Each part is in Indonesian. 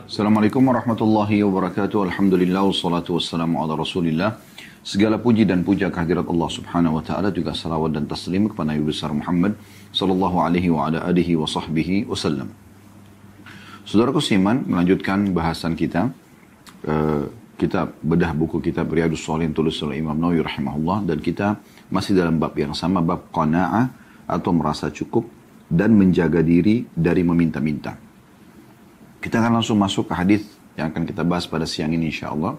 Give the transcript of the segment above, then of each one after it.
Assalamualaikum warahmatullahi wabarakatuh. Alhamdulillah wassalatu wassalamu ala Rasulillah. Segala puji dan puja kehadirat Allah Subhanahu wa taala, juga salawat dan taslim kepada Nabi besar Muhammad sallallahu alaihi wa ala alihi wa sahbihi wasallam. Saudaraku seiman, melanjutkan bahasan kita kitab bedah buku kitab Riyadhus Shalihin tulis oleh Imam Nawawi rahimahullah, dan kita masih dalam bab yang sama, bab qanaah atau merasa cukup dan menjaga diri dari meminta-minta. Kita akan langsung masuk ke hadis yang akan kita bahas pada siang ini insyaallah,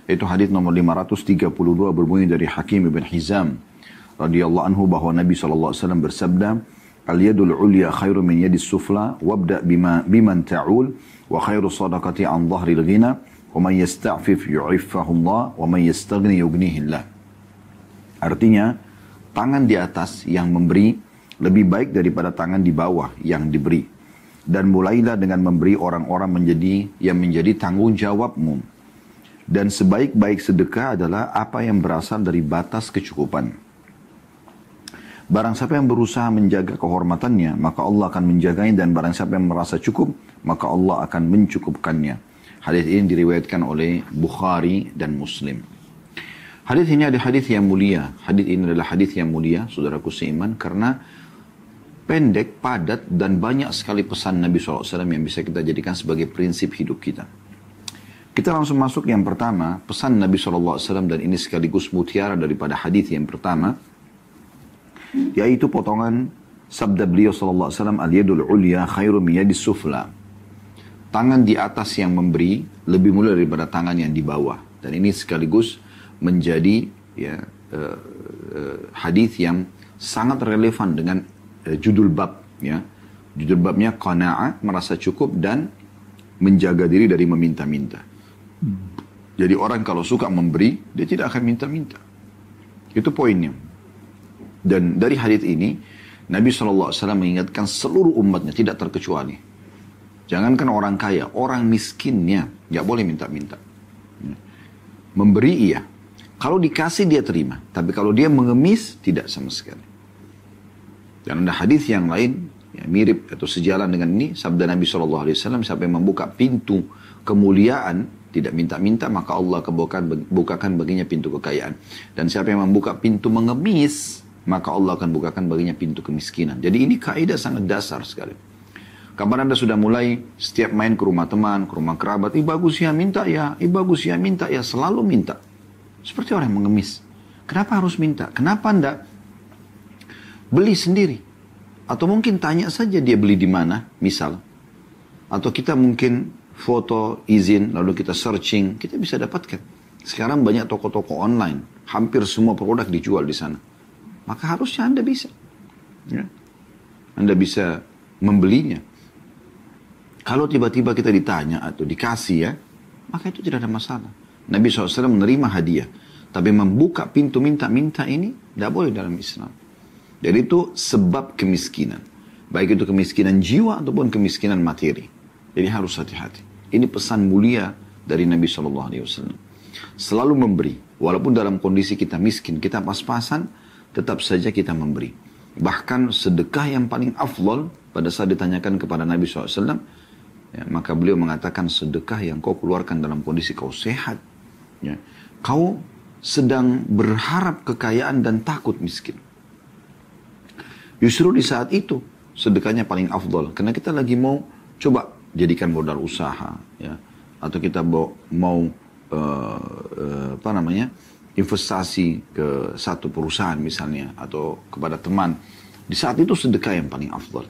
yaitu hadis nomor 532 berbunyi dari Hakim bin Hizam radhiyallahu anhu bahwa Nabi SAW bersabda, "Al-yadul ulya khairu min yadis sufla wabda biman ta'ul wa khairu sadaqati an dhahril ghina wa man yasta'fif yu'iffahu Allah wa man yastaghni yughnihi Allah." Artinya, tangan di atas yang memberi lebih baik daripada tangan di bawah yang diberi. Dan mulailah dengan memberi orang-orang menjadi tanggung jawabmu. Dan sebaik-baik sedekah adalah apa yang berasal dari batas kecukupan. Barang siapa yang berusaha menjaga kehormatannya, maka Allah akan menjaganya, dan barang siapa yang merasa cukup, maka Allah akan mencukupkannya. Hadis ini diriwayatkan oleh Bukhari dan Muslim. Hadis ini adalah hadis yang mulia. Hadis ini adalah hadis yang mulia, saudaraku seiman, karena pendek, padat, dan banyak sekali pesan Nabi SAW yang bisa kita jadikan sebagai prinsip hidup kita. Kita langsung masuk yang pertama, pesan Nabi SAW, dan ini sekaligus mutiara daripada hadis yang pertama, yaitu potongan sabda beliau SAW, "Al-yadul ulya khairu min yadis sufla." Tangan di atas yang memberi lebih mulia daripada tangan yang di bawah. Dan ini sekaligus menjadi hadis yang sangat relevan dengan judul bab, ya. Judul babnya qanaah, merasa cukup dan menjaga diri dari meminta-minta. Jadi orang kalau suka memberi, dia tidak akan minta-minta. Itu poinnya. Dan dari hadis ini, Nabi SAW mengingatkan seluruh umatnya, tidak terkecuali. Jangankan orang kaya, orang miskinnya nggak boleh minta-minta. Memberi iya. Kalau dikasih dia terima, tapi kalau dia mengemis, tidak sama sekali. Dan ada hadis yang lain, ya, mirip atau sejalan dengan ini, sabda Nabi SAW, siapa yang membuka pintu kemuliaan, tidak minta-minta, maka Allah bukakan baginya pintu kekayaan. Dan siapa yang membuka pintu mengemis, maka Allah akan bukakan baginya pintu kemiskinan. Jadi ini kaidah sangat dasar sekali. Kapan Anda sudah mulai setiap main ke rumah teman, ke rumah kerabat, bagus ya minta ya, bagus ya minta ya, selalu minta. Seperti orang yang mengemis. Kenapa harus minta? Kenapa Anda beli sendiri? Atau mungkin tanya saja dia beli di mana, misal. Atau kita mungkin foto, izin, lalu kita searching, kita bisa dapatkan. Sekarang banyak toko-toko online, hampir semua produk dijual di sana. Maka harusnya Anda bisa. Ya. Anda bisa membelinya. Kalau tiba-tiba kita ditanya atau dikasih ya, maka itu tidak ada masalah. Nabi SAW menerima hadiah. Tapi membuka pintu minta-minta ini, tidak boleh dalam Islam. Jadi itu sebab kemiskinan. Baik itu kemiskinan jiwa ataupun kemiskinan materi. Jadi harus hati-hati. Ini pesan mulia dari Nabi SAW. Selalu memberi. Walaupun dalam kondisi kita miskin, kita pas-pasan, tetap saja kita memberi. Bahkan sedekah yang paling afdol, pada saat ditanyakan kepada Nabi SAW, ya, maka beliau mengatakan sedekah yang kau keluarkan dalam kondisi kau sehat. Ya. Kau sedang berharap kekayaan dan takut miskin. Justru di saat itu sedekahnya paling afdol, karena kita lagi mau coba jadikan modal usaha, ya, atau kita mau investasi ke satu perusahaan misalnya, atau kepada teman. Di saat itu sedekah yang paling afdol.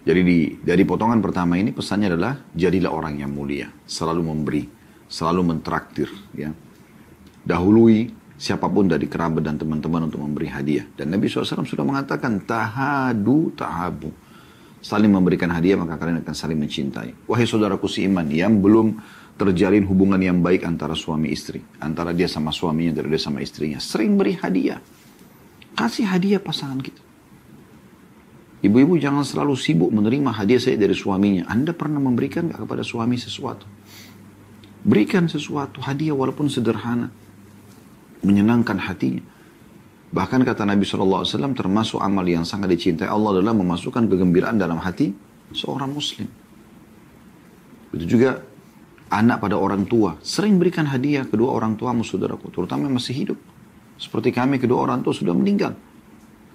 Jadi dari potongan pertama ini pesannya adalah jadilah orang yang mulia, selalu memberi, selalu mentraktir, ya. Dahului siapapun dari kerabat dan teman-teman untuk memberi hadiah. Dan Nabi SAW sudah mengatakan, tahadu tahabu. Saling memberikan hadiah, maka kalian akan saling mencintai. Wahai saudaraku seiman, yang belum terjalin hubungan yang baik antara suami istri, antara dia sama suaminya, dari dia sama istrinya, sering beri hadiah. Kasih hadiah pasangan kita. Ibu-ibu jangan selalu sibuk menerima hadiah saya dari suaminya. Anda pernah memberikan gak kepada suami sesuatu? Berikan sesuatu, hadiah walaupun sederhana, menyenangkan hatinya. Bahkan kata Nabi SAW, termasuk amal yang sangat dicintai Allah adalah memasukkan kegembiraan dalam hati seorang muslim. Begitu juga anak pada orang tua. Sering berikan hadiah kedua orang tuamu, saudaraku. Terutama yang masih hidup. Seperti kami, kedua orang tua sudah meninggal.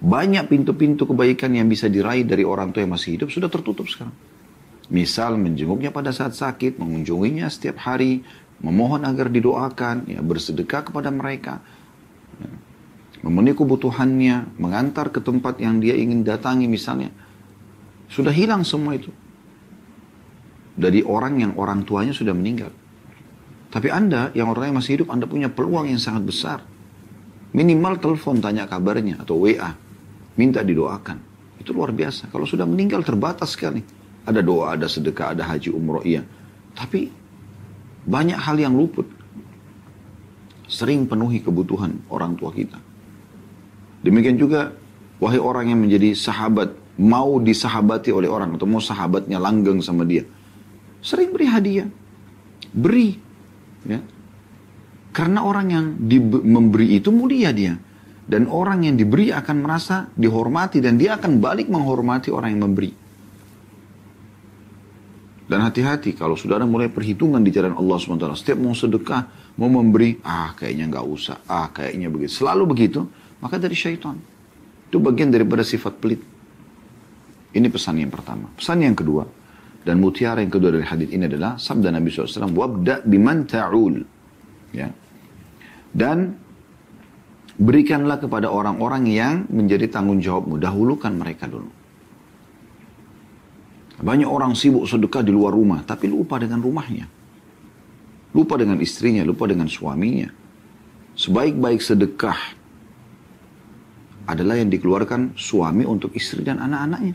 Banyak pintu-pintu kebaikan yang bisa diraih dari orang tua yang masih hidup sudah tertutup sekarang. Misal menjenguknya pada saat sakit, mengunjunginya setiap hari, memohon agar didoakan, ya, bersedekah kepada mereka, ya, memenuhi kebutuhannya, mengantar ke tempat yang dia ingin datangi misalnya. Sudah hilang semua itu. Dari orang yang orang tuanya sudah meninggal. Tapi Anda, yang orangnya masih hidup, Anda punya peluang yang sangat besar. Minimal telepon, tanya kabarnya, atau WA. Minta didoakan. Itu luar biasa. Kalau sudah meninggal terbatas sekali. Ada doa, ada sedekah, ada haji, umroh, iya. Tapi banyak hal yang luput. Sering penuhi kebutuhan orang tua kita. Demikian juga, wahai orang yang menjadi sahabat, mau disahabati oleh orang, atau mau sahabatnya langgeng sama dia. Sering beri hadiah. Beri. Ya. Karena orang yang memberi itu mulia dia. Dan orang yang diberi akan merasa dihormati. Dan dia akan balik menghormati orang yang memberi. Dan hati-hati kalau sudah ada mulai perhitungan di jalan Allah SWT. Setiap mau sedekah, mau memberi, kayaknya nggak usah, kayaknya begitu. Selalu begitu, maka dari syaitan. Itu bagian daripada sifat pelit. Ini pesan yang pertama. Pesan yang kedua, dan mutiara yang kedua dari hadits ini adalah sabda Nabi SAW, wabda biman ta'ul. Ya. Dan berikanlah kepada orang-orang yang menjadi tanggung jawabmu. Dahulukan mereka dulu. Banyak orang sibuk sedekah di luar rumah, tapi lupa dengan rumahnya. Lupa dengan istrinya, lupa dengan suaminya. Sebaik-baik sedekah adalah yang dikeluarkan suami untuk istri dan anak-anaknya.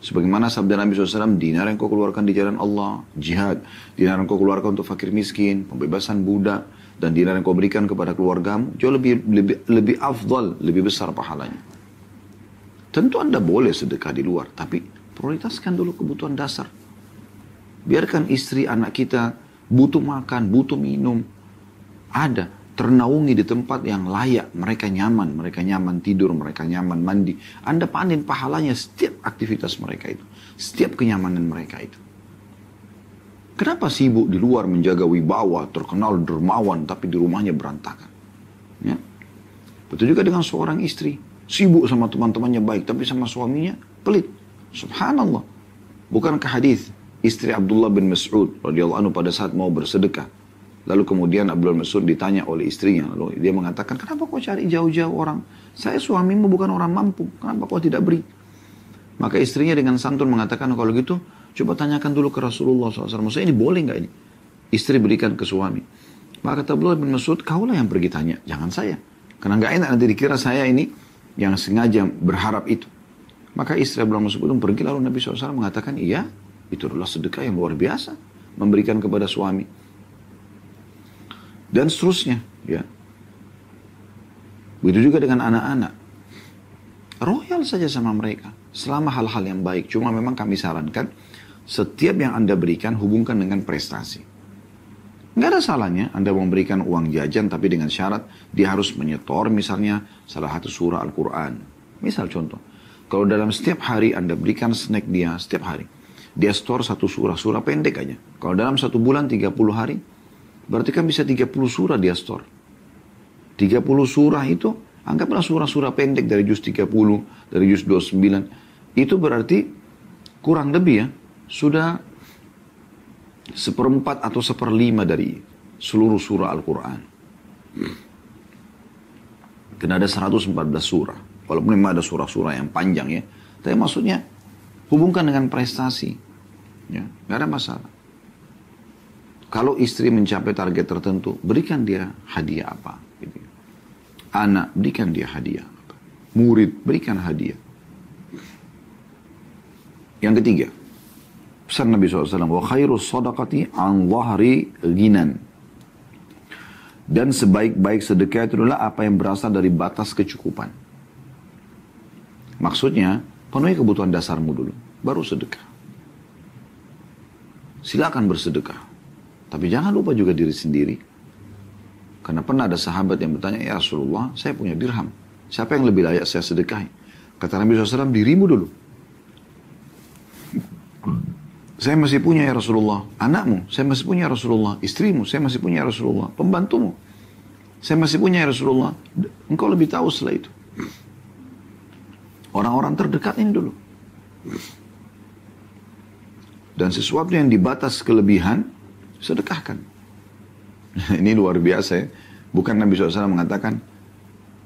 Sebagaimana sabda Nabi SAW, dinar yang kau keluarkan di jalan Allah, jihad. Dinar yang kau keluarkan untuk fakir miskin, pembebasan budak. Dan dinar yang kau berikan kepada keluargamu, jauh lebih afdal, lebih besar pahalanya. Tentu Anda boleh sedekah di luar, tapi prioritaskan dulu kebutuhan dasar. Biarkan istri, anak kita butuh makan, butuh minum. Ada, ternaungi di tempat yang layak. Mereka nyaman tidur, mereka nyaman mandi. Anda panen pahalanya setiap aktivitas mereka itu. Setiap kenyamanan mereka itu. Kenapa sibuk di luar menjaga wibawa, terkenal dermawan, tapi di rumahnya berantakan? Ya. Betul juga dengan seorang istri. Sibuk sama teman-temannya baik, tapi sama suaminya pelit. Subhanallah. Bukankah hadis istri Abdullah bin Mas'ud radhiyallahu anhu pada saat mau bersedekah. Lalu kemudian Abdullah bin Mas'ud ditanya oleh istrinya. Lalu dia mengatakan, kenapa kau cari jauh-jauh orang? Saya suamimu bukan orang mampu. Kenapa kau tidak beri? Maka istrinya dengan santun mengatakan, kalau gitu coba tanyakan dulu ke Rasulullah SAW. Maksudnya ini boleh nggak ini? Istri berikan ke suami. Maka kata Abdullah bin Mas'ud, kaulah yang pergi tanya. Jangan saya. Karena nggak enak nanti dikira saya ini yang sengaja berharap itu. Maka istri Abdullah bin Mas'ud pergi, lalu Nabi SAW mengatakan, iya, itu adalah sedekah yang luar biasa. Memberikan kepada suami. Dan seterusnya. Ya. Begitu juga dengan anak-anak. Royal saja sama mereka. Selama hal-hal yang baik. Cuma memang kami sarankan, setiap yang Anda berikan hubungkan dengan prestasi. Nggak ada salahnya Anda memberikan uang jajan, tapi dengan syarat dia harus menyetor misalnya salah satu surah Al-Quran. Misal contoh. Kalau dalam setiap hari Anda berikan snack dia setiap hari. Dia store satu surah pendek aja. Kalau dalam 1 bulan 30 hari, berarti kan bisa 30 surah dia store. 30 surah itu, anggaplah surah-surah pendek dari juz 30, dari juz 29. Itu berarti kurang lebih ya, sudah 1/4 atau 1/5 dari seluruh surah Al-Quran. Karena ada 114 surah. Walaupun memang ada surah-surah yang panjang ya. Tapi maksudnya hubungkan dengan prestasi. Ya, nggak ada masalah. Kalau istri mencapai target tertentu, berikan dia hadiah apa. Gitu. Anak, berikan dia hadiah. Murid, berikan hadiah. Yang ketiga, pesan Nabi SAW, wa khairus sadaqati an dhahri ghinan. Dan sebaik-baik sedekah itu adalah apa yang berasal dari batas kecukupan. Maksudnya, penuhi kebutuhan dasarmu dulu, baru sedekah. Silakan bersedekah. Tapi jangan lupa juga diri sendiri. Karena pernah ada sahabat yang bertanya, ya Rasulullah, saya punya dirham. Siapa yang lebih layak saya sedekahi? Kata Nabi SAW, dirimu dulu. saya masih punya ya Rasulullah. Anakmu, saya masih punya ya Rasulullah. Istrimu, saya masih punya ya Rasulullah. Pembantumu, saya masih punya ya Rasulullah. Engkau lebih tahu setelah itu. Orang-orang terdekat ini dulu. Dan sesuatu yang dibatas kelebihan, sedekahkan. Ini luar biasa ya. Bukan Nabi SAW mengatakan,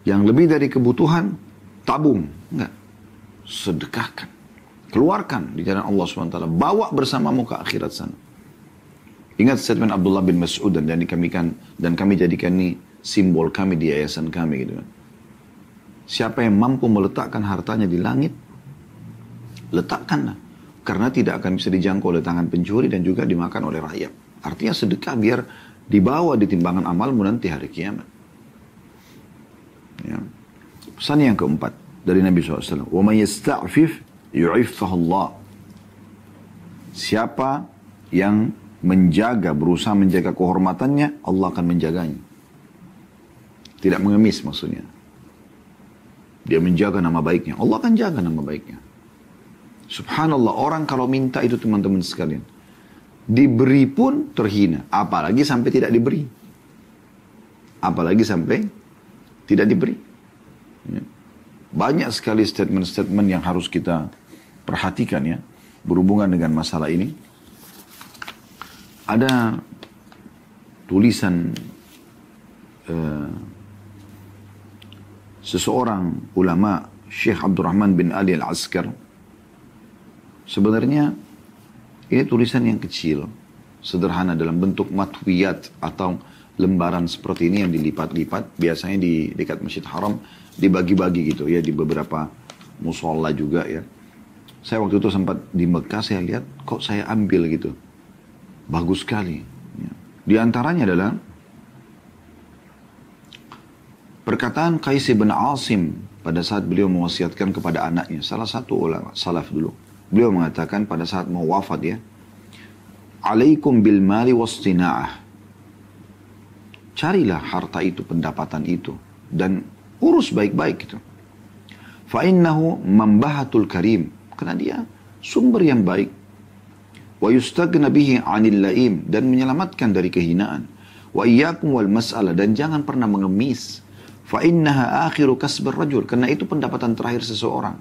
yang lebih dari kebutuhan, tabung. Enggak. Sedekahkan. Keluarkan di jalan Allah SWT. Bawa bersamamu ke akhirat sana. Ingat statement Abdullah bin Mas'ud dan kami jadikan ini simbol kami di yayasan kami gitu kan. Siapa yang mampu meletakkan hartanya di langit, letakkanlah. Karena tidak akan bisa dijangkau oleh tangan pencuri dan juga dimakan oleh rakyat. Artinya sedekah biar dibawa di timbangan amalmu nanti hari kiamat. Ya. Pesan yang keempat dari Nabi SAW. وَمَنْ يَسْتَعْفِفْ يُعِفَّهُ اللَّهِ. Siapa yang berusaha menjaga kehormatannya, Allah akan menjaganya. Tidak mengemis maksudnya. Dia menjaga nama baiknya. Allah akan jaga nama baiknya. Subhanallah, orang kalau minta itu teman-teman sekalian, diberi pun terhina. Apalagi sampai tidak diberi. Apalagi sampai tidak diberi. Ya. Banyak sekali statement-statement yang harus kita perhatikan ya, berhubungan dengan masalah ini. Ada tulisan seseorang ulama, Syekh Abdurrahman bin Ali Al-Askar. Sebenarnya ini tulisan yang kecil, sederhana dalam bentuk matwiyat atau lembaran seperti ini yang dilipat-lipat. Biasanya di dekat Masjid Haram dibagi-bagi gitu ya, di beberapa musola juga ya. Saya waktu itu sempat di Mekah, saya lihat kok saya ambil gitu. Bagus sekali. Ya. Di antaranya adalah perkataan Qais bin Asim pada saat beliau mewasiatkan kepada anaknya, salah satu ulama salaf dulu. Beliau mengatakan pada saat mau wafat ya, alaikum bil mali wastina'ah. Carilah harta itu, pendapatan itu, dan urus baik-baik itu. Fa innahu mambahatul karim, karena dia sumber yang baik. Wa yustagna bihi 'anil laim, dan menyelamatkan dari kehinaan. Wa iyyakum wal mas'alah, dan jangan pernah mengemis. Fa innaha akhiru kasbar rajul, karena itu pendapatan terakhir seseorang.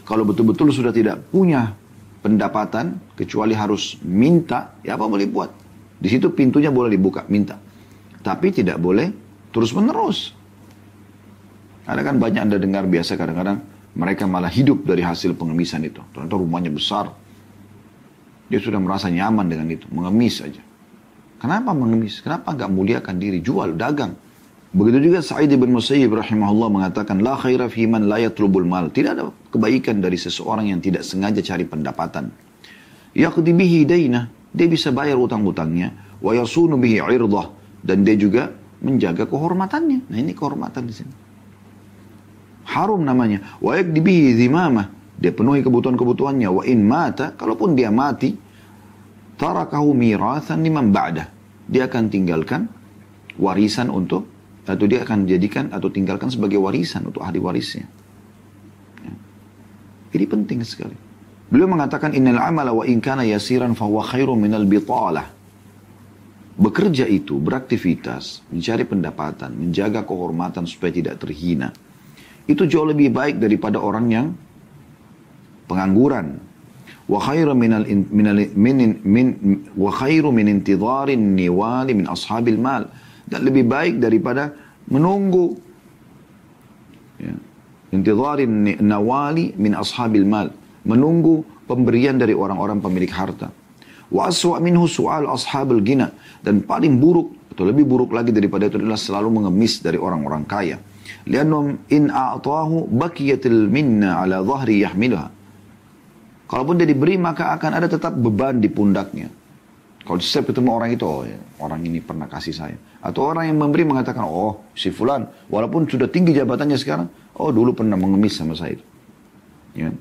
Kalau betul-betul sudah tidak punya pendapatan, kecuali harus minta, ya apa boleh buat. Di situ pintunya boleh dibuka, minta. Tapi tidak boleh terus-menerus. Ada kan banyak Anda dengar biasa kadang-kadang, mereka malah hidup dari hasil pengemisan itu. Ternyata rumahnya besar. Dia sudah merasa nyaman dengan itu, mengemis saja. Kenapa mengemis? Kenapa nggak muliakan diri? Jual, dagang. Begitu juga Sa'id bin Musayyib rahimahullah mengatakan, la khaira fi man la yatlubul mal. Tidak ada kebaikan dari seseorang yang tidak sengaja cari pendapatan. Yaqdi bihi dainah, dia bisa bayar utang-utangnya. Wa yasunu bihi irdah, dan dia juga menjaga kehormatannya. Nah ini kehormatan di sini. Harum namanya. Wa yaqdi bihi dhimamah, dia penuhi kebutuhan-kebutuhannya. Wa in mata, kalaupun dia mati, tarakahu mirathan liman ba'dah. Dia akan tinggalkan warisan untuk, atau dia akan jadikan atau tinggalkan sebagai warisan untuk ahli warisnya. Ya. Ini penting sekali. Beliau mengatakan innal amala wa in kana yasiran fa huwa khairum minal bitalah. Bekerja itu, beraktivitas, mencari pendapatan, menjaga kehormatan supaya tidak terhina. Itu jauh lebih baik daripada orang yang pengangguran. Wa khairu min intidharin niwali min ashabil mal. Dan lebih baik daripada menunggu ya, intidharin nawali min ashabil mal, menunggu pemberian dari orang-orang pemilik harta. Wa aswa minhu su'al ashabul gina, dan paling buruk atau lebih buruk lagi daripada itu adalah selalu mengemis dari orang-orang kaya. Liannahum in a'tahu baqiyatil minna ala dhahri yahmiluha. Kalaupun dia diberi maka akan ada tetap beban di pundaknya. Kalau saya ketemu orang itu, oh ya, orang ini pernah kasih saya. Atau orang yang memberi mengatakan, oh si fulan, walaupun sudah tinggi jabatannya sekarang, oh dulu pernah mengemis sama saya itu. Ya.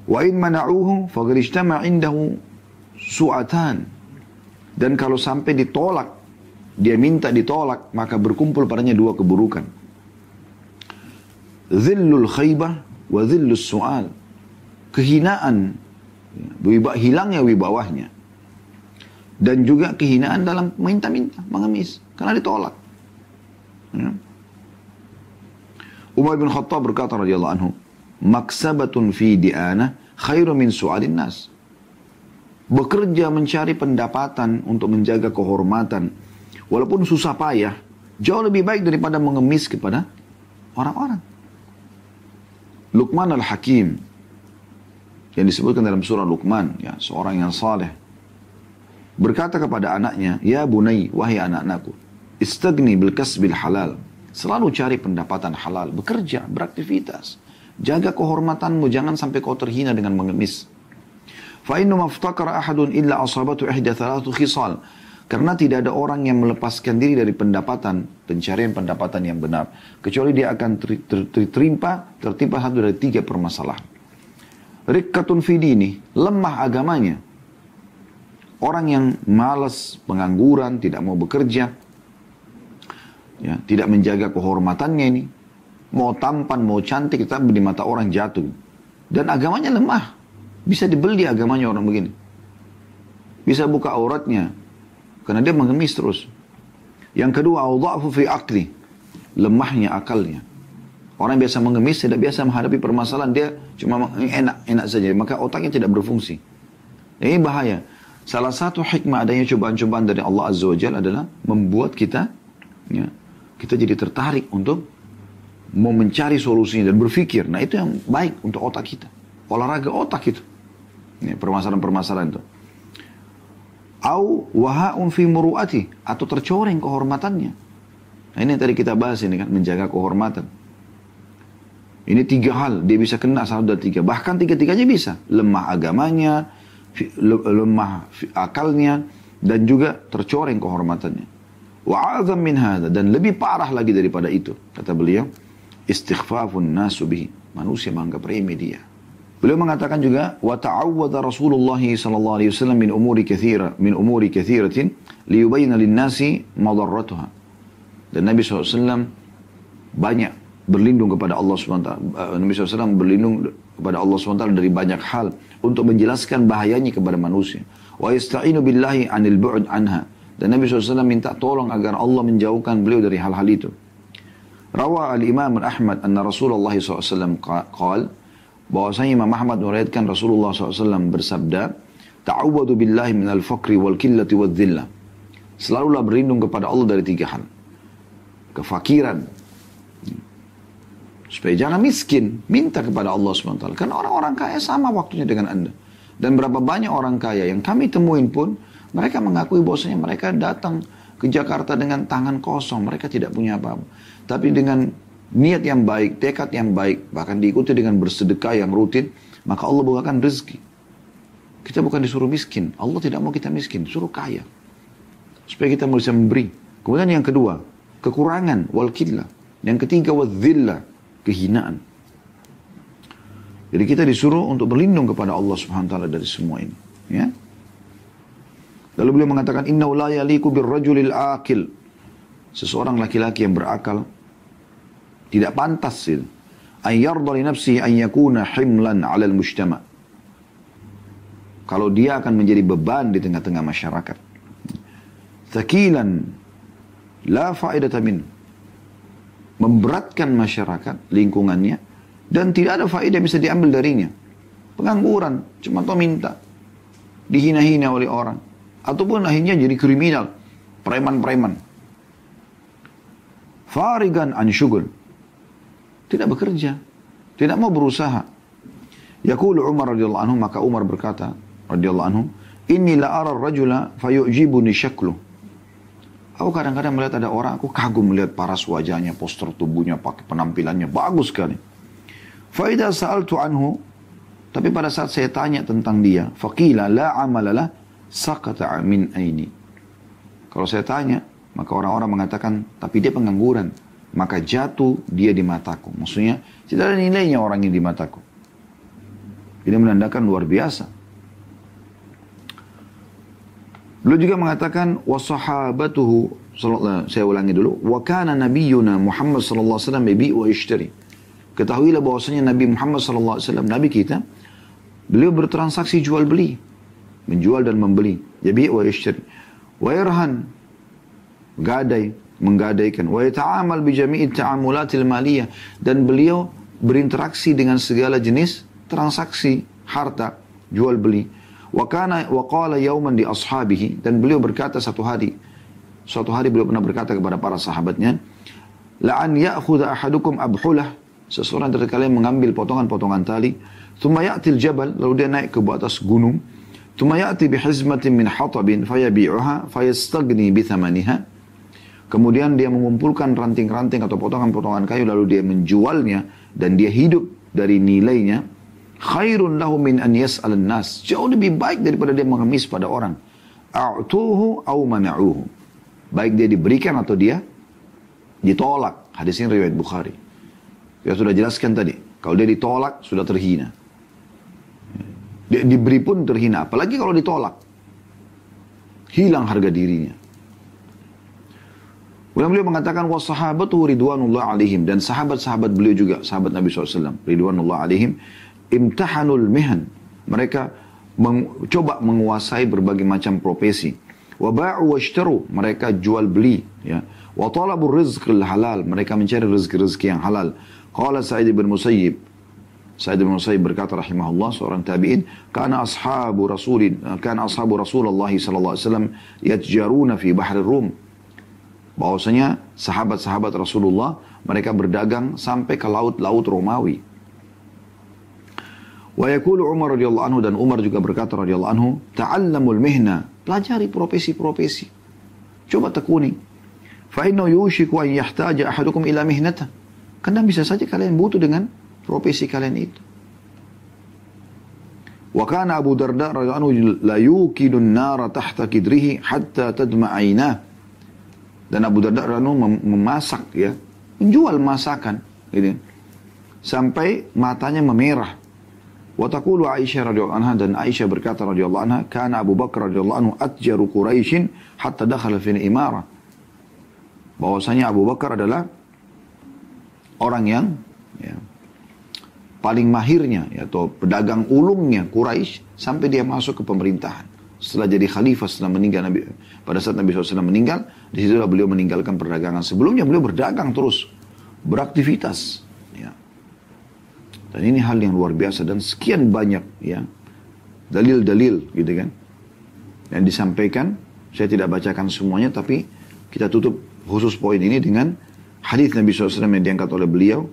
Wa in mana'uhu faqad ijtama' indahu su'atan. Dan kalau sampai ditolak, dia minta ditolak, maka berkumpul padanya dua keburukan. Dhillul khaybah wa dhillus su'al. Kehinaan Hilangnya wibawahnya. Dan juga kehinaan dalam minta-minta, mengemis. Karena ditolak. Ya. Umar bin Khattab berkata radhiyallahu anhu, maksabatun fi di'anah khairu min su'alin nas. Bekerja mencari pendapatan untuk menjaga kehormatan, walaupun susah payah, jauh lebih baik daripada mengemis kepada orang-orang. Luqman al-Hakim, yang disebutkan dalam surah Luqman, ya, seorang yang saleh, berkata kepada anaknya, ya bunai, wahai anak-anakku, istagni bil kasbil halal. Selalu cari pendapatan halal, bekerja, beraktivitas. Jaga kehormatanmu, jangan sampai kau terhina dengan mengemis. Fa inna maftakara ahadun illa asabatu ihda thalatu khisal. Karena tidak ada orang yang melepaskan diri dari pendapatan, pencarian pendapatan yang benar, kecuali dia akan tertimpa satu dari 3 permasalahan. Rikkatun fi dini, lemah agamanya. Orang yang malas, pengangguran, tidak mau bekerja, ya, tidak menjaga kehormatannya ini, mau tampan, mau cantik, tapi di mata orang jatuh. Dan agamanya lemah. Bisa dibeli agamanya orang begini. Bisa buka auratnya, karena dia mengemis terus. Yang kedua, adhafu fi aqli, lemahnya akalnya. Orang biasa mengemis, tidak biasa menghadapi permasalahan, dia cuma enak saja, maka otaknya tidak berfungsi. Ini bahaya. Salah satu hikmah adanya cobaan-cobaan dari Allah Azza wa Jalla adalah membuat kita, ya, kita jadi tertarik untuk mau mencari solusinya dan berpikir. Nah, itu yang baik untuk otak kita. Olahraga otak itu. Ya, permasalahan-permasalahan itu. Au waha'un fi muru'ati, atau tercoreng kehormatannya. Nah, ini yang tadi kita bahas ini kan, menjaga kehormatan. Ini 3 hal, dia bisa kena salah dari 3. Bahkan 3-tiganya bisa. Lemah agamanya, lemah akalnya, dan juga tercoreng kehormatannya. Wa'adzam min hadha, dan lebih parah lagi daripada itu, kata beliau, istighfafun nasu bihi, manusia menganggap remeh dia. Beliau mengatakan juga, wa ta'awwadha Rasulullah sallallahu alaihi wasallam min umuri kathiratin liyubayyana lin-nasi madarratuha. Dan Nabi SAW banyak berlindung kepada Allah SWT. Nabi SAW berlindung kepada Allah SWT dari banyak hal untuk menjelaskan bahayanya kepada manusia. Wa yasta'inu billahi anil bu'd anha. Dan Nabi SAW minta tolong agar Allah menjauhkan beliau dari hal-hal itu. Rawa al-Imam Ahmad anna Rasulullah SAW qala, bahwasanya Imam Ahmad meriwayatkan Rasulullah SAW bersabda, ta'awwadu billahi minal faqri wal qillati wal dhillah. Selalulah berlindung kepada Allah dari 3 hal. Kefakiran, supaya jangan miskin, minta kepada Allah SWT. Karena orang-orang kaya sama waktunya dengan Anda. Dan berapa banyak orang kaya yang kami temuin pun, mereka mengakui bahwasanya mereka datang ke Jakarta dengan tangan kosong. Mereka tidak punya apa-apa. Tapi dengan niat yang baik, tekad yang baik, bahkan diikuti dengan bersedekah yang rutin, maka Allah bukakan rezeki. Kita bukan disuruh miskin. Allah tidak mau kita miskin, suruh kaya. Supaya kita bisa memberi. Kemudian yang kedua, kekurangan, wal qillah. Yang ketiga, wal dhillah, kehinaan. Jadi kita disuruh untuk berlindung kepada Allah Subhanahu wa taala dari semua ini, ya. Lalu beliau mengatakan, inna la yaliku birrajulil aqil. Seseorang laki-laki yang berakal tidak pantas itu. An yarda li nafsihi an yakuna himlan 'ala al-mujtama'. Kalau dia akan menjadi beban di tengah-tengah masyarakat. Thaqilan la fa'idata min. Memberatkan masyarakat, lingkungannya, dan tidak ada faedah bisa diambil darinya. Pengangguran, cuma toh minta. Dihina-hina oleh orang. Ataupun akhirnya jadi kriminal. Preman-preman. Farigan an syugul. Tidak bekerja. Tidak mau berusaha. Yaqulu Umar radhiyallahu anhu, maka Umar berkata radhiyallahu anhu, inni la ara ar-rajula fayu'jibuni syakluh. Aku kadang-kadang melihat ada orang, aku kagum melihat paras wajahnya, postur tubuhnya, pakai penampilannya, bagus sekali. Fa idza sa'altu anhu, tapi pada saat saya tanya tentang dia, faqila la amalalah saqata min aini. Kalau saya tanya, maka orang-orang mengatakan, tapi dia pengangguran, maka jatuh dia di mataku. Maksudnya, tidak ada nilainya orang ini di mataku. Ini menandakan luar biasa. Beliau juga mengatakan, wa sahabatuhu, saya ulangi dulu, wa kana nabiyyuna Muhammad sallallahu alaihi wasallam yabi'u wa yashtari. Ketahuilah bahwasanya Nabi Muhammad sallallahu alaihi wasallam, Nabi kita, Beliau bertransaksi jual beli, menjual dan membeli. Yabi' wa yashtari. Wa yarhan, gadai, menggadaikan. Wa yata'amal bi jami'i ta'amulatil maliyah. Dan beliau berinteraksi dengan segala jenis transaksi harta, jual beli. Wa qala yawman li ashabihi, dan beliau berkata suatu hari beliau pernah berkata kepada para sahabatnya, la'an ya'khudha ahadukum abhulah, seseorang dari kalian mengambil potongan-potongan tali, thumma ya'til jabal, lalu dia naik ke atas gunung, thumma ya'ti bihizmatin min hatabin fayabi'uha fayastagni bithamaniha, kemudian dia mengumpulkan ranting-ranting atau potongan-potongan kayu lalu dia menjualnya dan dia hidup dari nilainya, khairun lahu min an yas'alan nas, jauh lebih baik daripada dia mengemis pada orang. A'tuhu aw mana'uhu, baik dia diberikan atau dia ditolak. Hadis ini riwayat Bukhari. Kita sudah jelaskan tadi, kalau dia ditolak sudah terhina. Dia diberi pun terhina, apalagi kalau ditolak. Hilang harga dirinya. Kemudian beliau mengatakan wassahabatu ridwanullah alaihim, dan sahabat-sahabat beliau juga, sahabat Nabi SAW ridwanullah alaihim, imtahanul mihan, mereka coba menguasai berbagai macam profesi. Wa ba'u washtaru, mereka jual beli, ya. Wa talabur rizqil halal, mereka mencari rezeki-rezeki yang halal. Qala Sa'id bin Musayyib, Sa'id bin Musayyib berkata rahimahullah, seorang tabi'in, kana ashabu Rasulullah sallallahu alaihi wasallam yatjaruna fi bahri Rum, bahwasanya sahabat-sahabat Rasulullah mereka berdagang sampai ke laut-laut Romawi. Wa yaqulu Umar radhiyallahu anhu, dan Umar juga berkata radhiyallahu anhu, ta'allamul mihna, pelajari profesi-profesi, coba tekuni. Fa innahu yushiku an yahtaja ahadukum ila mihnatah, karena bisa saja kalian butuh dengan profesi kalian itu. Wa kana Abu Darda radhiyallahu anhu la yuqidu an-nara tahta kidrihi hatta tadma 'ainah, dan Abu Darda radhiyallahu anhu memasak, ya, menjual masakan gitu, sampai matanya memerah. Wa taqulu Aisyah radhiyallahu anha, dan Aisyah berkata radhiyallahu anha, kana Abu Bakar radhiyallahu anhu atjaru Quraisyin hatta dakhala fil imarah, bahwasanya Abu Bakar adalah orang yang, ya, paling mahirnya, ya, atau pedagang ulungnya Quraisy sampai dia masuk ke pemerintahan. Setelah jadi khalifah, setelah meninggal Nabi, pada saat Nabi SAW meninggal, disitulah beliau meninggalkan perdagangan. Sebelumnya beliau berdagang terus, beraktivitas, ya. Dan ini hal yang luar biasa, dan sekian banyak, ya, dalil-dalil gitu kan yang disampaikan. Saya tidak bacakan semuanya, tapi kita tutup khusus poin ini dengan hadis Nabi SAW yang diangkat oleh beliau.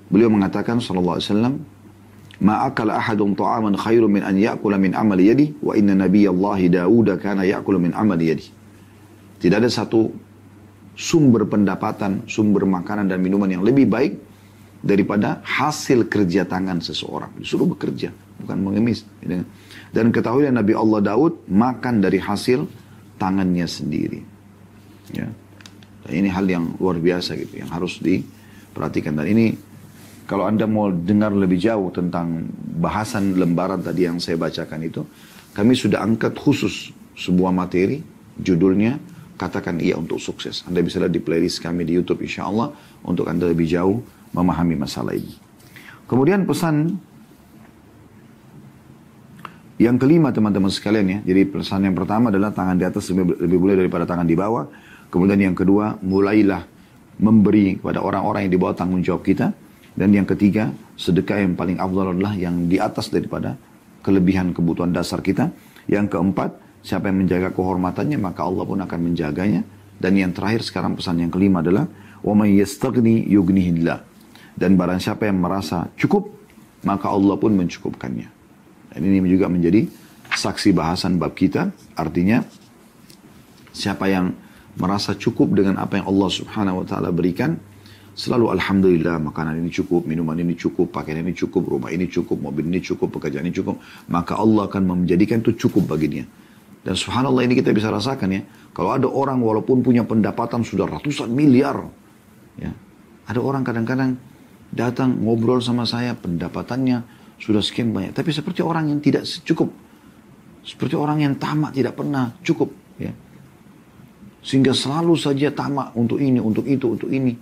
Beliau mengatakan sallallahu alaihi wasallam, ma akala ahadun ta'aman khairun min an ya'kula min amali yadi, wa inna nabiyallahi Daud kana ya'kulu min amali yadi. Tidak ada satu sumber pendapatan, sumber makanan dan minuman yang lebih baik daripada hasil kerja tangan seseorang. Disuruh bekerja, bukan mengemis. Dan ketahuilah Nabi Allah Daud makan dari hasil tangannya sendiri. Ya. Dan ini hal yang luar biasa gitu, yang harus diperhatikan. Dan ini kalau Anda mau dengar lebih jauh tentang bahasan lembaran tadi yang saya bacakan itu, kami sudah angkat khusus sebuah materi, judulnya Katakan Iya Untuk Sukses. Anda bisa lihat di playlist kami di YouTube insya Allah, untuk Anda lebih jauh memahami masalah ini. Kemudian pesan yang kelima teman-teman sekalian, ya. Jadi pesan yang pertama adalah tangan di atas lebih boleh daripada tangan di bawah. Kemudian yang kedua, mulailah memberi kepada orang-orang yang di bawah tanggung jawab kita. Dan yang ketiga, sedekah yang paling afdal adalah yang di atas daripada kelebihan kebutuhan dasar kita. Yang keempat, siapa yang menjaga kehormatannya, maka Allah pun akan menjaganya. Dan yang terakhir sekarang pesan yang kelima adalah, wa may yastaghni yughnihillah. Dan barang siapa yang merasa cukup, maka Allah pun mencukupkannya. Dan ini juga menjadi saksi bahasan bab kita. Artinya, siapa yang merasa cukup dengan apa yang Allah Subhanahu wa taala berikan, selalu alhamdulillah, makanan ini cukup, minuman ini cukup, pakaian ini cukup, rumah ini cukup, mobil ini cukup, pekerjaan ini cukup, maka Allah akan menjadikan itu cukup baginya. Dan subhanallah, ini kita bisa rasakan, ya. Kalau ada orang walaupun punya pendapatan sudah ratusan miliar, ya, ada orang kadang-kadang datang ngobrol sama saya, pendapatannya sudah sekian banyak, tapi seperti orang yang tidak cukup, seperti orang yang tamak, tidak pernah cukup, ya. Sehingga selalu saja tamak untuk ini, untuk itu, untuk ini.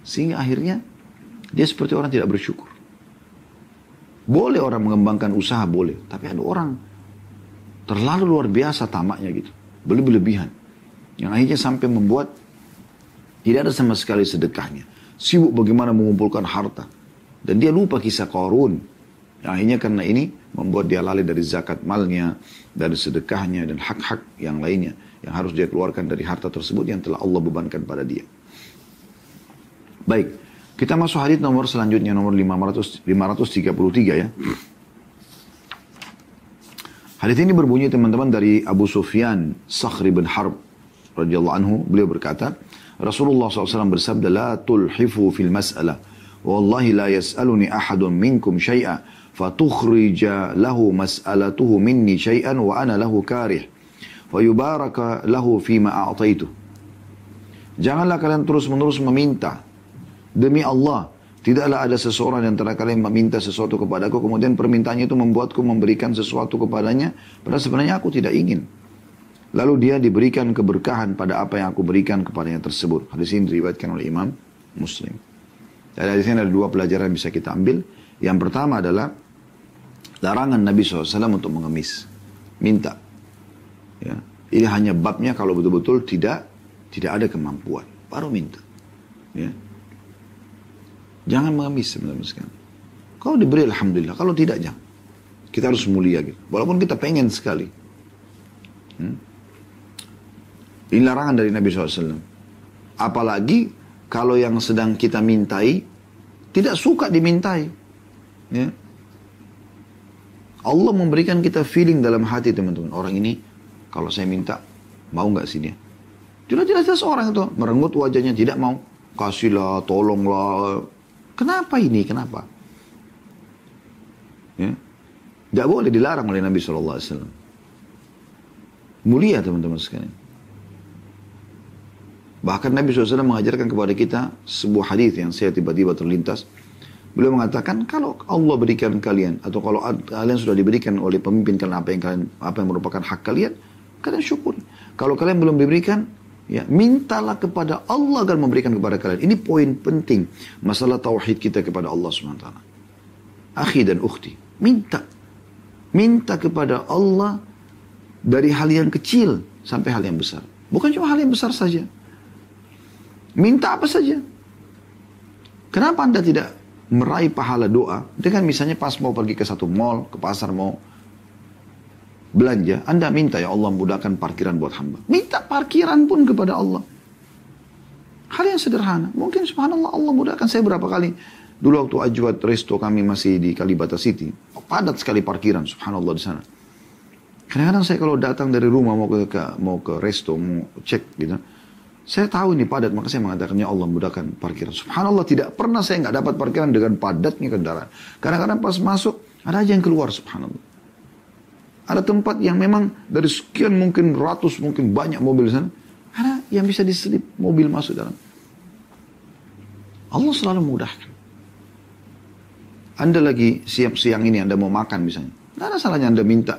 Sehingga akhirnya dia seperti orang tidak bersyukur. Boleh orang mengembangkan usaha, boleh. Tapi ada orang terlalu luar biasa tamaknya gitu. Berlebihan. Yang akhirnya sampai membuat tidak ada sama sekali sedekahnya. Sibuk bagaimana mengumpulkan harta. Dan dia lupa kisah Qarun. Yang akhirnya karena ini membuat dia lalai dari zakat malnya, dari sedekahnya, dan hak-hak yang lainnya. Yang harus dia keluarkan dari harta tersebut yang telah Allah bebankan pada dia. Baik, kita masuk hadits nomor selanjutnya, nomor 533 ya. Hadits ini berbunyi teman-teman dari Abu Sufyan Sakhri bin Harb radhiyallahu anhu. Beliau berkata, Rasulullah SAW bersabda, la tulhifu fil mas'alah. Wallahi la yas'aluni ahadun minkum syai'a. Fatukhrija lahu mas'alatuhu minni syai'an wa ana lahu karih. Fayubaraka lahu fima a'taitu. Janganlah kalian terus-menerus meminta. Demi Allah, tidaklah ada seseorang di antara kalian meminta sesuatu kepadaku, kemudian permintaannya itu membuatku memberikan sesuatu kepadanya, padahal sebenarnya aku tidak ingin. Lalu dia diberikan keberkahan pada apa yang aku berikan kepadanya tersebut. Hadis ini diriwayatkan oleh Imam Muslim. Dari hadis ini ada dua pelajaran yang bisa kita ambil. Yang pertama adalah larangan Nabi SAW untuk mengemis. Minta. Ya. Ini hanya babnya kalau betul-betul tidak ada kemampuan. Baru minta. Ya. Jangan mengemis sebenarnya sekali. Kalau diberi alhamdulillah, kalau tidak jangan. Kita harus mulia gitu. Walaupun kita pengen sekali. Ini larangan dari Nabi SAW. Apalagi kalau yang sedang kita mintai tidak suka dimintai. Ya. Allah memberikan kita feeling dalam hati teman-teman. Orang ini kalau saya minta mau nggak sih dia? Jelas-jelas orang itu merenggut wajahnya, tidak mau. Kasihlah, tolonglah. Kenapa ini? Kenapa? Ya. Tidak boleh, dilarang oleh Nabi SAW. Mulia teman-teman sekalian. Bahkan Nabi SAW mengajarkan kepada kita sebuah hadis yang saya tiba-tiba terlintas. Beliau mengatakan, kalau Allah berikan kalian, atau kalau kalian sudah diberikan oleh pemimpin kalian apa yang merupakan hak kalian syukuri. Kalau kalian belum diberikan, ya, mintalah kepada Allah agar memberikan kepada kalian. Ini poin penting. Masalah tauhid kita kepada Allah SWT. Akhi dan ukhti. Minta. Minta kepada Allah dari hal yang kecil sampai hal yang besar. Bukan cuma hal yang besar saja. Minta apa saja. Kenapa Anda tidak meraih pahala doa dengan misalnya pas mau pergi ke satu mall, ke pasar mau belanja, Anda minta, ya Allah mudahkan parkiran buat hamba. Minta parkiran pun kepada Allah. Hal yang sederhana. Mungkin subhanallah Allah mudahkan. Saya berapa kali dulu waktu Ajwad Resto kami masih di Kalibata City, padat sekali parkiran, subhanallah di sana. Kadang-kadang saya kalau datang dari rumah mau ke resto, mau cek gitu, saya tahu ini padat, maka saya mengatakan, ya Allah mudahkan parkiran. Subhanallah, tidak pernah saya nggak dapat parkiran dengan padatnya kendaraan. Kadang-kadang pas masuk ada aja yang keluar, subhanallah. Ada tempat yang memang dari sekian mungkin ratus, mungkin banyak mobil di sana, ada yang bisa diselip mobil masuk dalam. Allah selalu mudahkan. Anda lagi siang ini, Anda mau makan misalnya, tidak ada salahnya Anda minta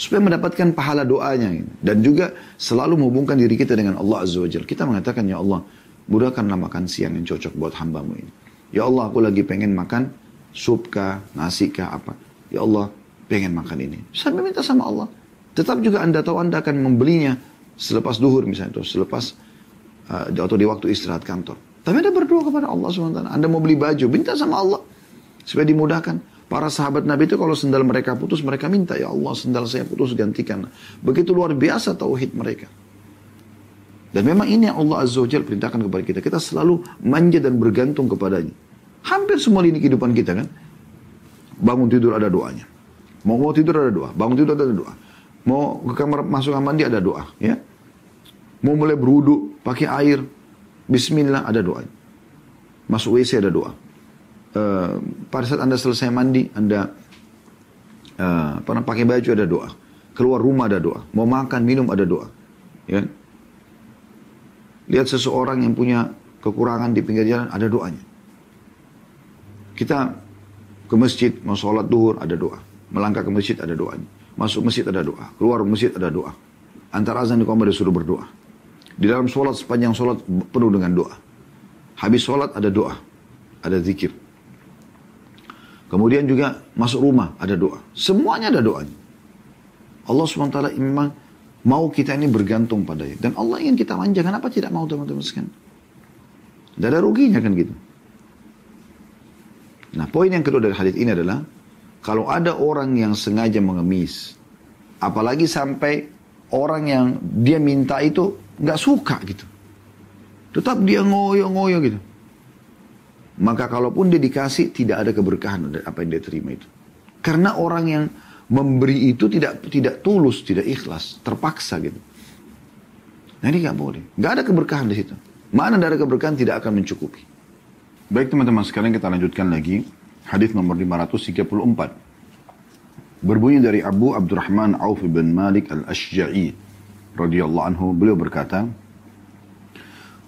supaya mendapatkan pahala doanya. Dan juga selalu menghubungkan diri kita dengan Allah Azza wa Jalla. Kita mengatakan, ya Allah, mudahkanlah makan siang yang cocok buat hambamu ini. Ya Allah, aku lagi pengen makan sup kah, nasi kah, apa. Ya Allah, pengen makan ini. Sampai minta sama Allah. Tetap juga Anda tahu Anda akan membelinya selepas duhur misalnya, atau selepas atau di waktu istirahat kantor. Tapi Anda berdoa kepada Allah SWT. Anda mau beli baju, minta sama Allah supaya dimudahkan. Para sahabat Nabi itu kalau sendal mereka putus, mereka minta, ya Allah sendal saya putus, gantikan. Begitu luar biasa tauhid mereka. Dan memang ini yang Allah Azza wa Jalla perintahkan kepada kita. Kita selalu manja dan bergantung kepadanya. Hampir semua lini kehidupan kita kan. Bangun tidur ada doanya. Mau tidur ada doa. Bangun tidur ada doa. Mau ke kamar masuk kamar mandi ada doa. Ya. Mau mulai berwudu pakai air. Bismillah ada doa. Masuk WC ada doa. Pada saat Anda selesai mandi, Anda pakai baju ada doa. Keluar rumah ada doa. Mau makan, minum ada doa. Ya. Lihat seseorang yang punya kekurangan di pinggir jalan, ada doanya. Kita ke masjid, mau sholat duhur, ada doa. Melangkah ke masjid, ada doanya. Masuk masjid, ada doa. Keluar masjid, ada doa. Antara azan di kamar disuruh berdoa. Di dalam sholat, sepanjang sholat penuh dengan doa. Habis sholat, ada doa. Ada zikir. Kemudian juga masuk rumah, ada doa. Semuanya ada doanya. Allah SWT memang mau kita ini bergantung padanya. Dan Allah ingin kita manja, kenapa tidak mau teman-teman sekalian? Tidak ada ruginya kan gitu. Nah, poin yang kedua dari hadis ini adalah, kalau ada orang yang sengaja mengemis, apalagi sampai orang yang dia minta itu nggak suka gitu, tetap dia ngoyo-ngoyo gitu, maka kalaupun dia dikasih, tidak ada keberkahan dari apa yang dia terima itu. Karena orang yang memberi itu tidak tulus, tidak ikhlas, terpaksa gitu. Nah ini nggak boleh, nggak ada keberkahan di situ. Mana ada keberkahan tidak akan mencukupi. Baik teman-teman sekalian, kita lanjutkan lagi hadis nomor 534. Berbunyi dari Abu Abdurrahman Auf bin Malik al-Ashja'i radhiyallahu anhu, beliau berkata,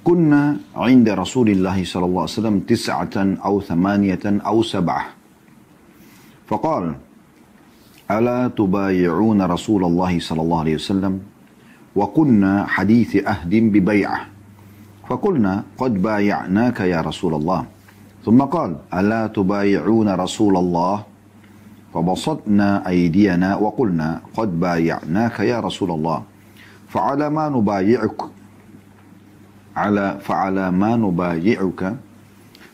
"Kunna 'inda Rasulillah sallallahu alaihi wasallam 9 aw 8 aw 7." Faqala, "Ala tubayi'una Rasulullah sallallahu alaihi wasallam?" Wa kunna hadithi ahdin bi bai'ah. فقلنا قد بايعناك يا رسول الله ثم قال ألا تبايعون رسول الله فبسطنا أيدينا وقلنا قد بايعناك يا رسول الله فعلى ما نبايعك فعلى ما نبايعك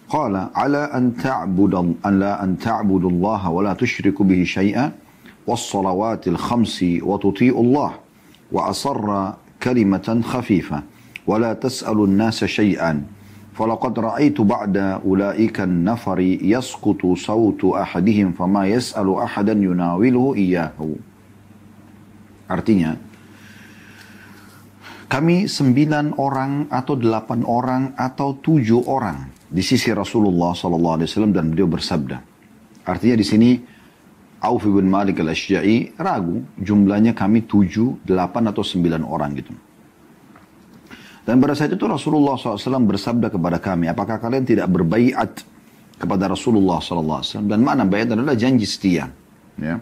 قال على أن تعبد الله ولا تشرك به شيئا والصلوات الخمس وتطيع الله وأصر كلمة خفيفة ولا تسأل الناس شيئا فلقد رأيت بعد أولئك النفر يسقط صوت أحدهم فما يسأل أحدا يناوله إياه. Artinya, kami 9 orang atau 8 orang atau 7 orang di sisi Rasulullah SAW dan beliau bersabda. Artinya di sini Auf bin Malik al-Ashja'i ragu jumlahnya kami 7, 8 atau 9 orang gitu. Dan pada saat itu Rasulullah SAW bersabda kepada kami, apakah kalian tidak berbaiat kepada Rasulullah SAW? Dan makna baiat adalah janji setia. Ya.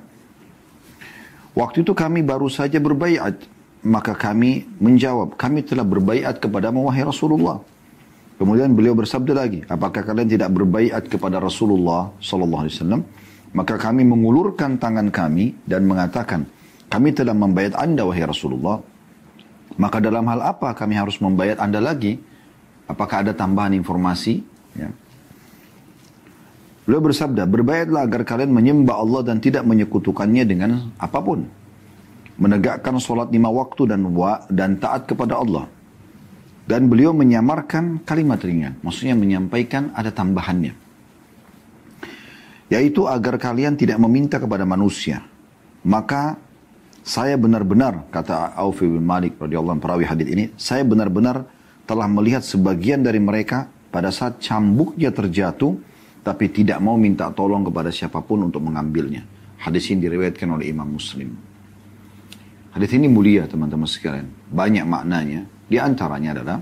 Waktu itu kami baru saja berbaiat, maka kami menjawab, kami telah berbaiat kepadamu wahai Rasulullah. Kemudian beliau bersabda lagi, apakah kalian tidak berbaiat kepada Rasulullah SAW? Maka kami mengulurkan tangan kami dan mengatakan, kami telah membaiat Anda wahai Rasulullah. Maka dalam hal apa kami harus membayar Anda lagi? Apakah ada tambahan informasi? Ya. Beliau bersabda, berbayatlah agar kalian menyembah Allah dan tidak menyekutukannya dengan apapun. Menegakkan sholat 5 waktu dan taat kepada Allah. Dan beliau menyamarkan kalimat ringan. Maksudnya menyampaikan ada tambahannya. Yaitu agar kalian tidak meminta kepada manusia. Maka saya benar-benar, kata Auf bin Malik radhiyallahu anhu perawi hadis ini, saya benar-benar telah melihat sebagian dari mereka pada saat cambuknya terjatuh, tapi tidak mau minta tolong kepada siapapun untuk mengambilnya. Hadis ini diriwayatkan oleh Imam Muslim. Hadis ini mulia teman-teman sekalian. Banyak maknanya. Di antaranya adalah,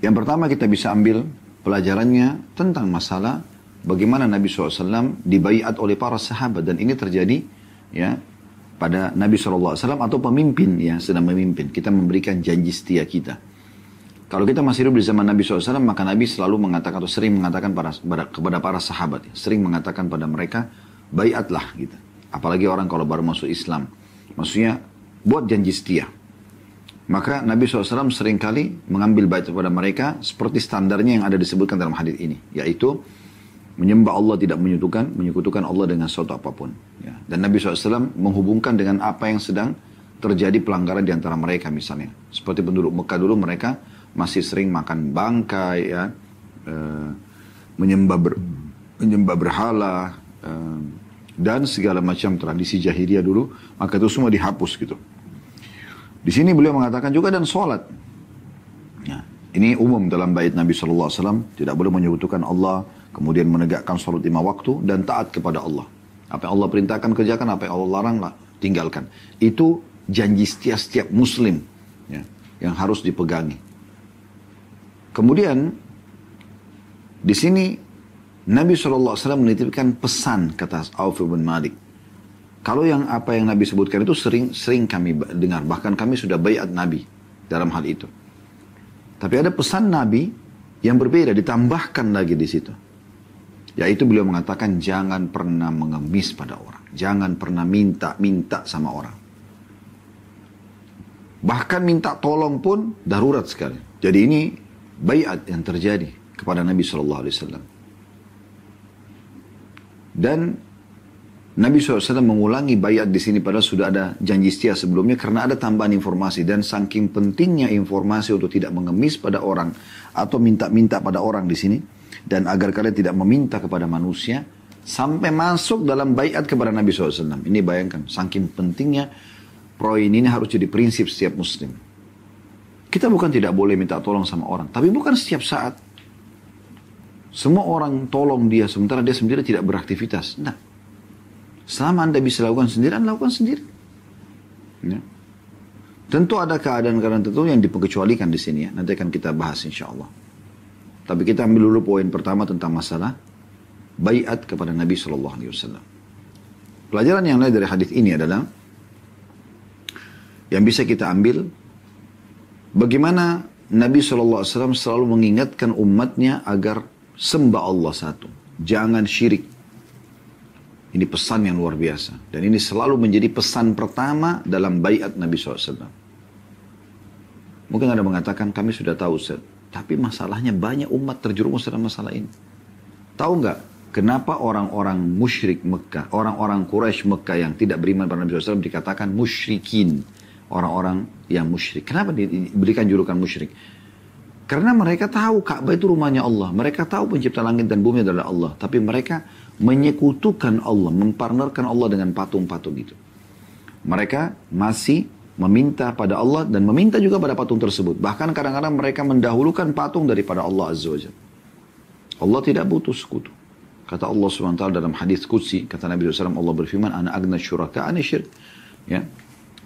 yang pertama kita bisa ambil pelajarannya tentang masalah bagaimana Nabi SAW dibaiat oleh para sahabat. Dan ini terjadi ya pada Nabi SAW atau pemimpin yang sedang memimpin. Kita memberikan janji setia kita. Kalau kita masih hidup di zaman Nabi SAW, maka Nabi selalu mengatakan atau sering mengatakan kepada para sahabat. Sering mengatakan pada mereka, baiatlah gitu. Apalagi orang kalau baru masuk Islam. Maksudnya, buat janji setia. Maka Nabi SAW seringkali mengambil bait kepada mereka seperti standarnya yang ada disebutkan dalam hadis ini. Yaitu, menyembah Allah tidak menyekutukan Allah dengan sesuatu apapun. Ya. Dan Nabi SAW menghubungkan dengan apa yang sedang terjadi pelanggaran di antara mereka misalnya. Seperti penduduk Mekah dulu mereka masih sering makan bangkai, ya, menyembah berhala, dan segala macam tradisi jahiliyah dulu. Maka itu semua dihapus gitu. Di sini beliau mengatakan juga dan sholat. Ya. Ini umum dalam bait Nabi SAW. Tidak boleh menyekutukan Allah. Kemudian menegakkan sholat 5 waktu dan taat kepada Allah. Apa yang Allah perintahkan kerjakan, apa yang Allah larang tinggalkan. Itu janji setiap muslim ya, yang harus dipegangi. Kemudian di sini Nabi SAW menitipkan pesan, kata Auf bin Malik. Kalau apa yang Nabi sebutkan itu sering kami dengar. Bahkan kami sudah baiat Nabi dalam hal itu. Tapi ada pesan Nabi yang berbeda, ditambahkan lagi di situ. Yaitu beliau mengatakan jangan pernah mengemis pada orang. Jangan pernah minta sama orang. Bahkan minta tolong pun darurat sekali. Jadi ini baiat yang terjadi kepada Nabi SAW. Dan Nabi SAW mengulangi baiat di sini padahal sudah ada janji setia sebelumnya karena ada tambahan informasi. Dan saking pentingnya informasi untuk tidak mengemis pada orang atau minta-minta pada orang di sini. Dan agar kalian tidak meminta kepada manusia sampai masuk dalam baiat kepada Nabi SAW. Ini bayangkan, saking pentingnya poin ini harus jadi prinsip setiap muslim. Kita bukan tidak boleh minta tolong sama orang, tapi bukan setiap saat. Semua orang tolong dia, sementara dia sendiri tidak beraktivitas. Nah, selama Anda bisa lakukan sendiri, Anda lakukan sendiri. Ya. Tentu ada keadaan-keadaan tertentu yang diperkecualikan di sini ya. Nanti akan kita bahas insya Allah. Tapi kita ambil dulu poin pertama tentang masalah baiat kepada Nabi SAW. Pelajaran yang lain dari hadis ini adalah yang bisa kita ambil bagaimana Nabi SAW selalu mengingatkan umatnya agar sembah Allah satu. Jangan syirik. Ini pesan yang luar biasa. Dan ini selalu menjadi pesan pertama dalam baiat Nabi SAW. Mungkin ada mengatakan kami sudah tahu Ustaz. Tapi masalahnya banyak umat terjerumus dalam masalah ini. Tahu nggak kenapa orang-orang musyrik Mekah, orang-orang Quraisy Mekah yang tidak beriman pada Nabi SAW dikatakan musyrikin. Orang-orang yang musyrik. Kenapa diberikan julukan musyrik? Karena mereka tahu Ka'bah itu rumahnya Allah. Mereka tahu pencipta langit dan bumi adalah Allah. Tapi mereka menyekutukan Allah, mempartnerkan Allah dengan patung-patung itu. Mereka masih meminta pada Allah dan meminta juga pada patung tersebut. Bahkan kadang-kadang mereka mendahulukan patung daripada Allah Azza wa Jalla. Allah tidak butuh sekutu. Kata Allah SWT dalam hadis Qudsi, kata Nabi SAW, Allah berfirman, Ana agna syuraka, ana syirk. Ya.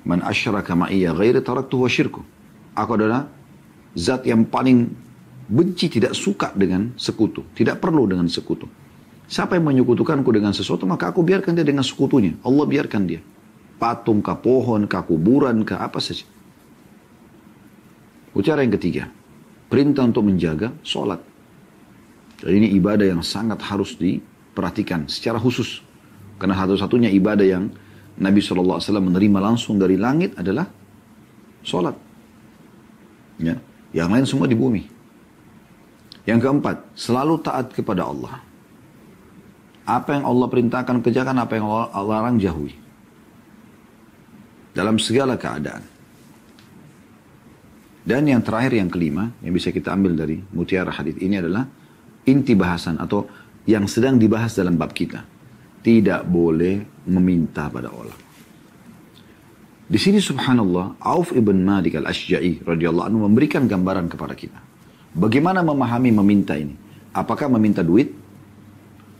Man asyraka ma'iyya ghairi taraktuhu wa syirku. Aku adalah zat yang paling benci, tidak suka dengan sekutu. Tidak perlu dengan sekutu. Siapa yang menyekutukanku dengan sesuatu, maka aku biarkan dia dengan sekutunya. Allah biarkan dia. Patung kah, pohon kah, kuburan kah, apa saja. Ucara yang ketiga. Perintah untuk menjaga sholat. Jadi ini ibadah yang sangat harus diperhatikan secara khusus. Karena satu-satunya ibadah yang Nabi SAW menerima langsung dari langit adalah sholat. Ya. Yang lain semua di bumi. Yang keempat, selalu taat kepada Allah. Apa yang Allah perintahkan kerjakan, apa yang Allah larang jauhi. Dalam segala keadaan. Dan yang terakhir, yang kelima, yang bisa kita ambil dari mutiara hadis ini adalah inti bahasan atau yang sedang dibahas dalam bab kita. Tidak boleh meminta pada Allah. Di sini subhanallah, Auf ibn Malik al-Ashja'i radhiyallahu anhu memberikan gambaran kepada kita. Bagaimana memahami meminta ini? Apakah meminta duit?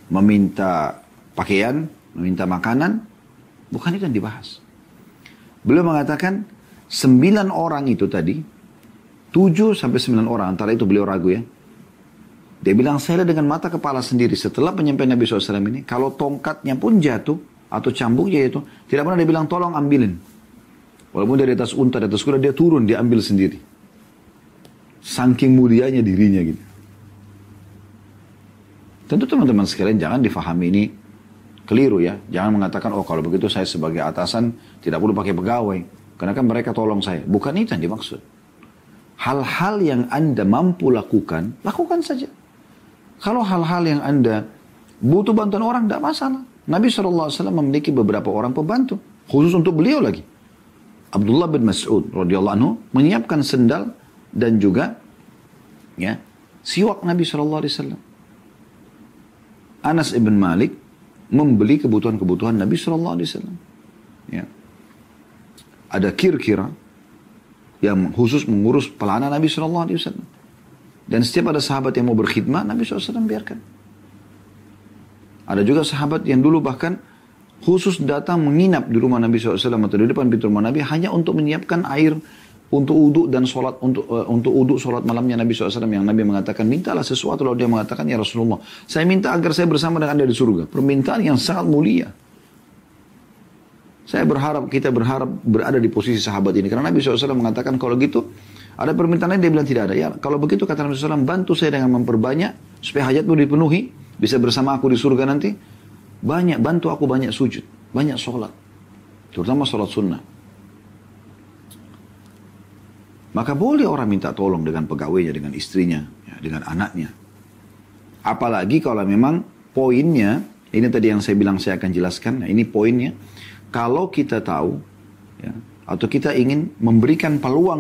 Meminta pakaian? Meminta makanan? Bukan itu yang dibahas. Beliau mengatakan 9 orang itu tadi, 7 sampai 9 orang, antara itu beliau ragu ya. Dia bilang, saya lihat dengan mata kepala sendiri setelah penyampaian Nabi SAW ini, kalau tongkatnya pun jatuh, atau cambuknya itu, tidak pernah dia bilang, tolong ambilin. Walaupun dari atas unta, dari atas kuda, dia turun, dia ambil sendiri. Saking mulianya dirinya gitu. Tentu teman-teman sekalian, jangan difahami ini keliru ya. Jangan mengatakan, oh kalau begitu saya sebagai atasan, tidak perlu pakai pegawai. Karena kan mereka tolong saya. Bukan itu yang dimaksud. Hal-hal yang Anda mampu lakukan, lakukan saja. Kalau hal-hal yang Anda butuh bantuan orang, tidak masalah. Nabi SAW memiliki beberapa orang pembantu. Khusus untuk beliau lagi. Abdullah bin Mas'ud radhiyallahu anhu menyiapkan sendal dan juga ya, siwak Nabi SAW. Anas ibn Malik membeli kebutuhan-kebutuhan Nabi SAW. Ya. Ada kir-kira yang khusus mengurus pelana Nabi SAW. Dan setiap ada sahabat yang mau berkhidmat, Nabi SAW biarkan. Ada juga sahabat yang dulu bahkan khusus datang menginap di rumah Nabi SAW atau di depan pintu rumah Nabi hanya untuk menyiapkan air untuk uduk dan sholat, untuk uduk sholat malamnya Nabi SAW. Yang Nabi mengatakan, mintalah sesuatu. Lalu dia mengatakan, ya Rasulullah, saya minta agar saya bersama dengan Anda di surga. Permintaan yang sangat mulia. Saya berharap, kita berharap berada di posisi sahabat ini. Karena Nabi SAW mengatakan, kalau gitu, ada permintaan lain, dia bilang tidak ada. Ya, kalau begitu kata Nabi SAW, bantu saya dengan memperbanyak, supaya hajatmu dipenuhi. bisa bersama aku di surga nanti? Bantu aku banyak sujud, banyak sholat. Terutama sholat sunnah. Maka boleh orang minta tolong dengan pegawainya, dengan istrinya, ya, dengan anaknya. Apalagi kalau memang poinnya, ini tadi yang saya bilang saya akan jelaskan, nah ini poinnya. Kalau kita tahu, ya, atau kita ingin memberikan peluang